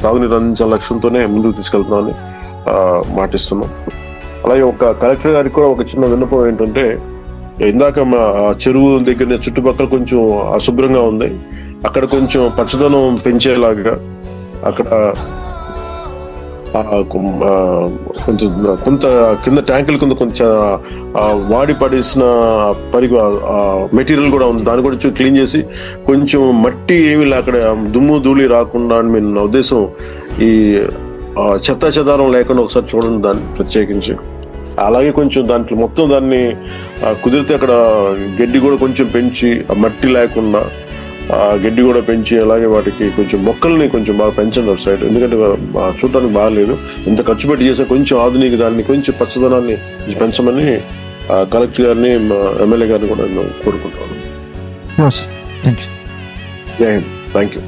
తాగునీరు అందించే లక్ష్యంతోనే ముందుకు తీసుకెళ్తున్నామని మాటిస్తున్నాం. అలాగే ఒక కలెక్టర్ గారికి కూడా ఒక చిన్న విన్నపం ఏంటంటే, ఇందాక మా చెరువు దగ్గర చుట్టుపక్కల కొంచెం అశుభ్రంగా ఉంది, అక్కడ కొంచెం పచ్చదనం పెంచేలాగా అక్కడ కొంచెం కొంత కింద ట్యాంకుల కింద కొంచెం వాడి పడేసిన మెటీరియల్ కూడా ఉంది, దాన్ని కూడా క్లీన్ చేసి కొంచెం మట్టి ఏమి అక్కడ దుమ్ము ధూళి రాకుండా అని నా ఉద్దేశం. ఈ చెత్త చెదారం లేకుండా ఒకసారి చూడండి దాన్ని ప్రత్యేకించి. అలాగే కొంచెం దాంట్లో మొత్తం దాన్ని కుదిరితే అక్కడ గడ్డి కూడా కొంచెం పెంచి, ఆ మట్టి లేకుండా గడ్డి కూడా పెంచి, అలాగే వాటికి కొంచెం మొక్కల్ని కొంచెం బాగా పెంచండి ఒక సైడ్. ఎందుకంటే చూడటానికి బాగాలేదు. ఎంత ఖర్చు పెట్టి చేసే కొంచెం ఆధునిక దాన్ని కొంచెం పచ్చదనాన్ని పెంచమని కలెక్టర్ గారిని, ఎమ్మెల్యే గారిని కూడా నేను కోరుకుంటాను. Thank you. Thank you.